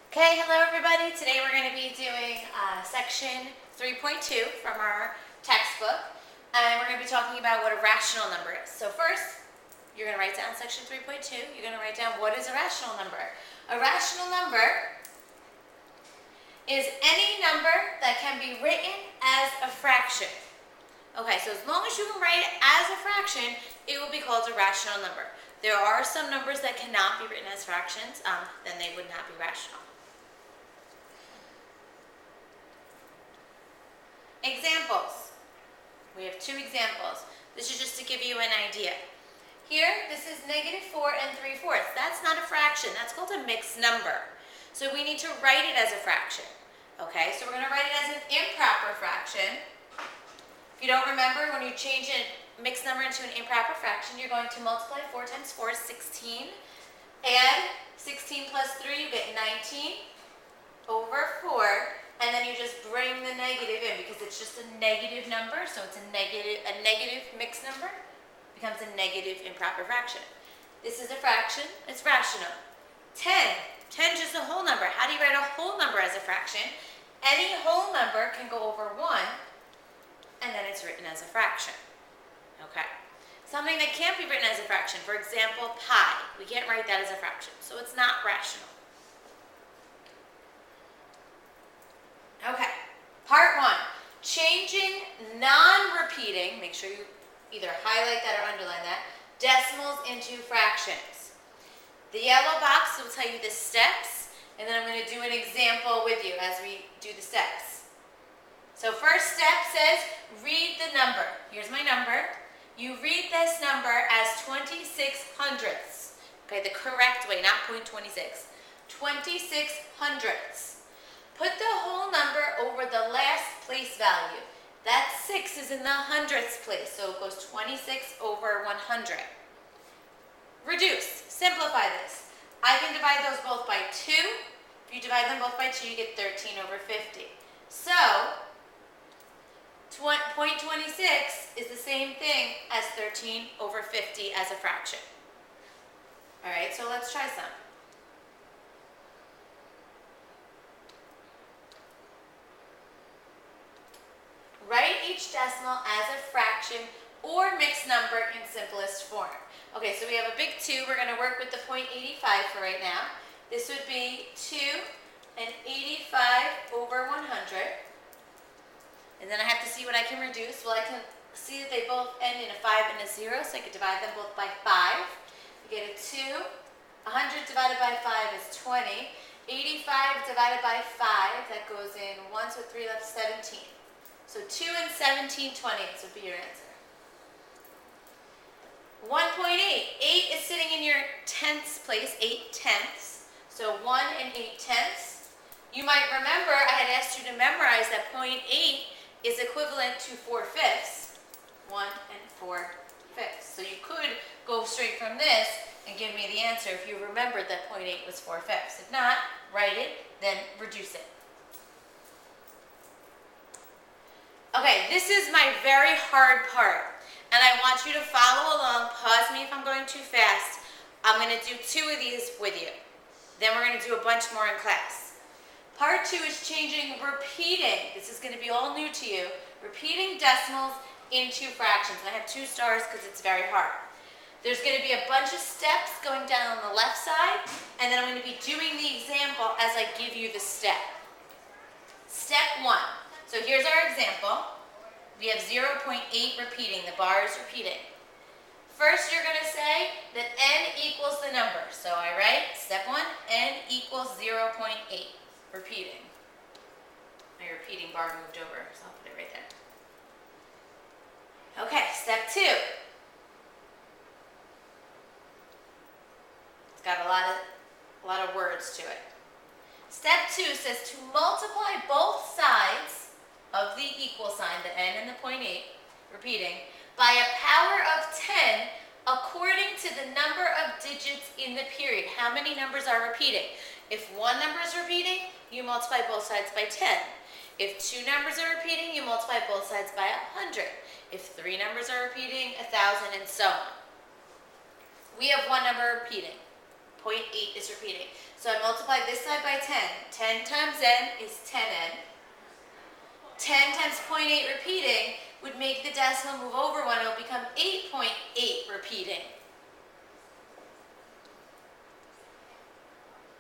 Okay, hello everybody. Today we're going to be doing section 3.2 from our textbook, and we're going to be talking about what a rational number is. So first, you're going to write down section 3.2. You're going to write down what is a rational number. A rational number is any number that can be written as a fraction. Okay, so as long as you can write it as a fraction, it will be called a rational number. There are some numbers that cannot be written as fractions, then they would not be rational. Examples. We have two examples. This is just to give you an idea. Here, this is -4 3/4. That's not a fraction. That's called a mixed number. So we need to write it as a fraction. Okay, so we're going to write it as an improper fraction. If you don't remember, when you change a mixed number into an improper fraction, you're going to multiply 4 times 4 is 16. Add 16 plus 3, you get 19 over 4. And then you just bring the negative in because it's just a negative number, so it's a negative mixed number becomes a negative improper fraction. This is a fraction, it's rational. 10 is just a whole number. How do you write a whole number as a fraction? Any whole number can go over 1, and then it's written as a fraction. Okay. Something that can't be written as a fraction, for example, pi. We can't write that as a fraction, so it's not rational. Okay, part 1, changing non-repeating, make sure you either highlight that or underline that, decimals into fractions. The yellow box will tell you the steps, and then I'm going to do an example with you as we do the steps. So first step says, read the number. Here's my number. You read this number as 26 hundredths. Okay, the correct way, not 0.26. 26 hundredths. Put the whole number over the last place value. That 6 is in the hundredths place, so it goes 26 over 100. Reduce. Simplify this. I can divide those both by 2. If you divide them both by 2, you get 13 over 50. So, 0.26 is the same thing as 13 over 50 as a fraction. All right, so let's try some. Write each decimal as a fraction or mixed number in simplest form. Okay, so we have a big 2. We're going to work with the 0.85 for right now. This would be 2 and 85 over 100. And then I have to see what I can reduce. Well, I can see that they both end in a 5 and a 0, so I could divide them both by 5. You get a 2. 100 divided by 5 is 20. 85 divided by 5, that goes in 1, so 3 left, 17. So 2 and 17/20 would be your answer. 1.8. 8 is sitting in your tenths place, 8 tenths. So 1 and 8 tenths. You might remember I had asked you to memorize that 0.8 is equivalent to 4 fifths. 1 and 4 fifths. So you could go straight from this and give me the answer if you remembered that 0.8 was 4 fifths. If not, write it, then reduce it. Okay, this is my very hard part, and I want you to follow along. Pause me if I'm going too fast. I'm going to do 2 of these with you. Then we're going to do a bunch more in class. Part 2 is changing repeating. This is going to be all new to you. Repeating decimals into fractions. I have 2 stars because it's very hard. There's going to be a bunch of steps going down on the left side, and then I'm going to be doing the example as I give you the step. Step 1. So here's our example. We have 0.8 repeating. The bar is repeating. First, you're going to say that n equals the number. So I write, step 1, n equals 0.8. Repeating. My repeating bar moved over, so I'll put it right there. Okay, step 2. It's got a lot of words to it. Step 2 says to multiply both sides of the equal sign, the n and the 0.8, repeating, by a power of 10 according to the number of digits in the period. How many numbers are repeating? If one number is repeating, you multiply both sides by 10. If 2 numbers are repeating, you multiply both sides by 100. If 3 numbers are repeating, 1,000, and so on. We have 1 number repeating. 0.8 is repeating. So I multiply this side by 10. 10 times n is 10n. 10 times 0.8 repeating would make the decimal move over 1. It will become 8.8 repeating.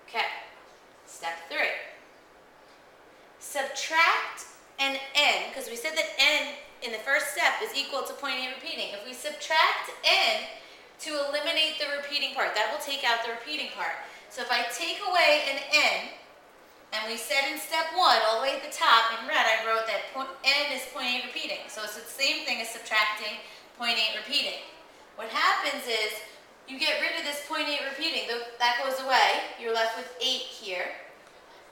Okay, step 3. Subtract an n, because we said that n in the first step is equal to 0.8 repeating. If we subtract n to eliminate the repeating part, that will take out the repeating part. So if I take away an n, and we said in step 1, all the way at the top in red, I wrote that n is 0.8 repeating. So it's the same thing as subtracting 0.8 repeating. What happens is you get rid of this 0.8 repeating. That goes away. You're left with 8 here.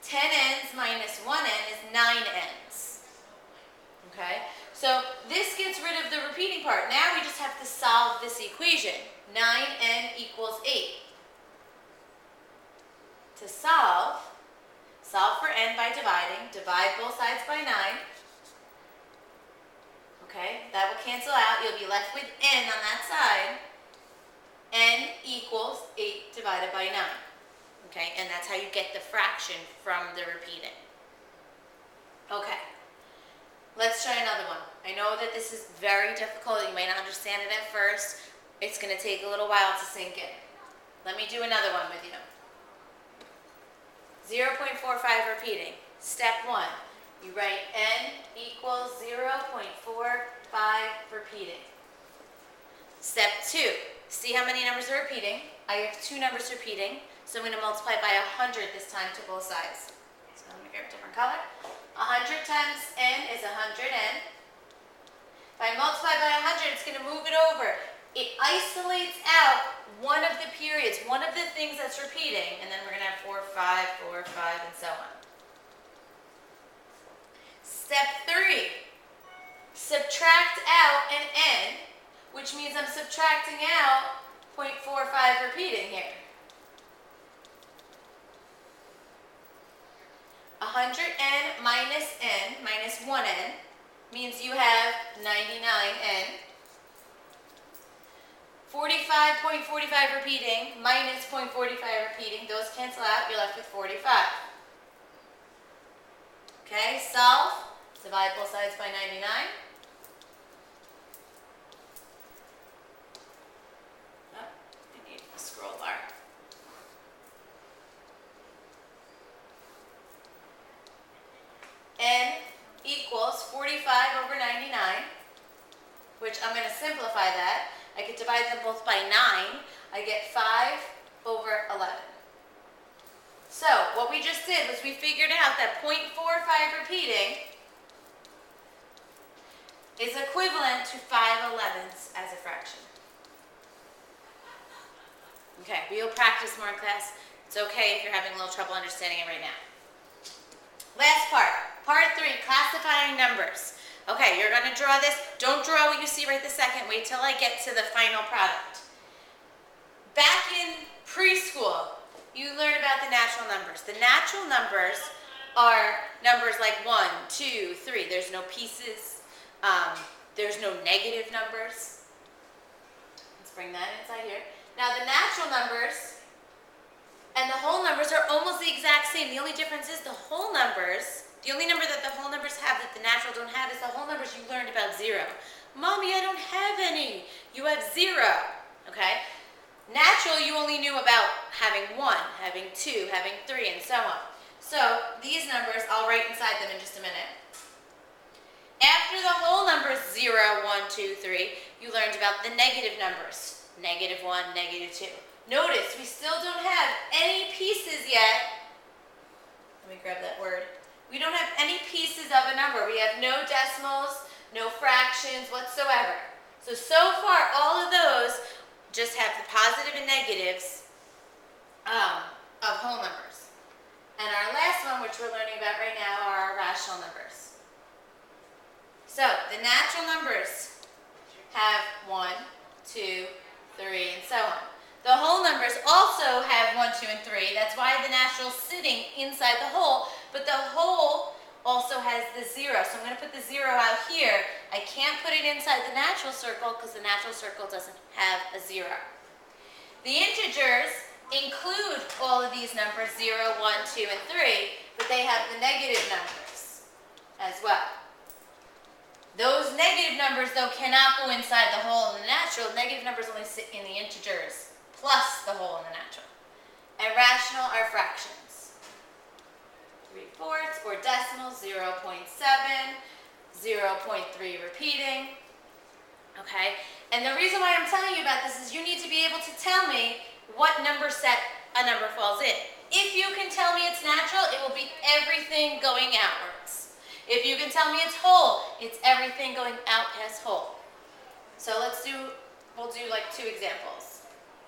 10 n's minus 1 n is 9 n's. Okay? So this gets rid of the repeating part. Now we just have to solve this equation. 9n equals 8. To solve for n by dividing. Divide both sides by 9. Okay, that will cancel out. You'll be left with n on that side. N equals 8 divided by 9. Okay, and that's how you get the fraction from the repeating. Okay, let's try another one. I know that this is very difficult. You may not understand it at first. It's going to take a little while to sink in. Let me do another one with you. 0.45 repeating. Step 1. You write n equals 0.45 repeating. Step 2. See how many numbers are repeating? I have 2 numbers repeating, so I'm going to multiply by 100 this time to both sides. So I'm going to grab a different color. 100 times n is 100n. If I multiply by 100, it's going to move it over. It isolates out one of the periods, one of the things that's repeating, and then we're going to have 4, 5, 4, 5, and so on. Step 3, subtract out an n, which means I'm subtracting out 0.45 repeating here. 100n minus 1n means you have 99n. 45.45 repeating minus 0.45 repeating, those cancel out, you're left with 45. Okay, solve, divide both sides by 99. Oh, I need a scroll bar. N equals 45 over 99, which I'm going to simplify that. I could divide them both by 9. I get 5 over 11. So what we just did was we figured out that 0.45 repeating is equivalent to 5/11ths as a fraction. Okay, we'll practice more in class. It's okay if you're having a little trouble understanding it right now. Last part, part 3, classifying numbers. Okay, you're going to draw this. Don't draw what you see right this second. Wait till I get to the final product. Back in preschool, you learn about the natural numbers. The natural numbers are numbers like 1, 2, 3. There's no pieces. There's no negative numbers. Let's bring that inside here. Now the natural numbers and the whole numbers are almost the exact same. The only difference is the whole numbers. The only number that the whole numbers have that the natural don't have is the whole numbers you learned about 0. Mommy, I don't have any. You have 0. Okay? Natural, you only knew about having 1, having 2, having 3, and so on. So these numbers, I'll write inside them in just a minute. After the whole numbers 0, 1, 2, 3, you learned about the negative numbers. -1, -2. Notice, we still don't have any pieces yet. Let me grab that word. We don't have any pieces of a number. We have no decimals, no fractions whatsoever. So far, all of those just have the positive and negatives of whole numbers. And our last one, which we're learning about right now, are our rational numbers. So the natural numbers have 1, 2, 3, and so on. The whole numbers also have 1, 2, and 3. That's why the natural is sitting inside the whole, but the whole also has the 0. So I'm going to put the 0 out here. I can't put it inside the natural circle because the natural circle doesn't have a 0. The integers include all of these numbers, 0, 1, 2, and 3, but they have the negative numbers as well. Those negative numbers, though, cannot go inside the whole and the natural. Negative numbers only sit in the integers plus the whole and the natural. And rational are fractions. 3/4 or decimals, 0.7, 0.3 repeating. Okay? And the reason why I'm telling you about this is you need to be able to tell me what number set a number falls in. If you can tell me it's natural, it will be everything going outwards. If you can tell me it's whole, it's everything going out as whole. So we'll do like 2 examples.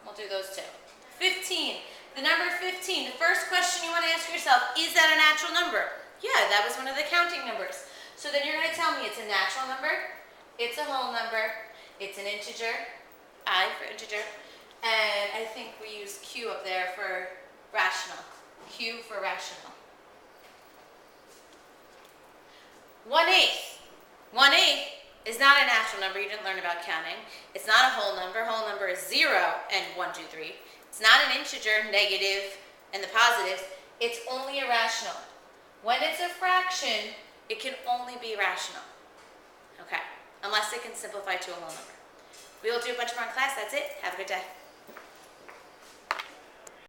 We'll do those 2. 15. The number 15, the first question you want to ask yourself, is that a natural number? Yeah, that was one of the counting numbers. So then you're going to tell me it's a natural number, it's a whole number, it's an integer, I for integer, and I think we use Q up there for rational. Q for rational. 1/8. 1/8 is not a natural number. You didn't learn about counting. It's not a whole number. Whole number is 0 and 1, 2, 3. It's not an integer, negative, and the positives. It's only a rational. When it's a fraction, it can only be rational. Okay, unless it can simplify to a whole number. We will do a bunch more in class. That's it. Have a good day.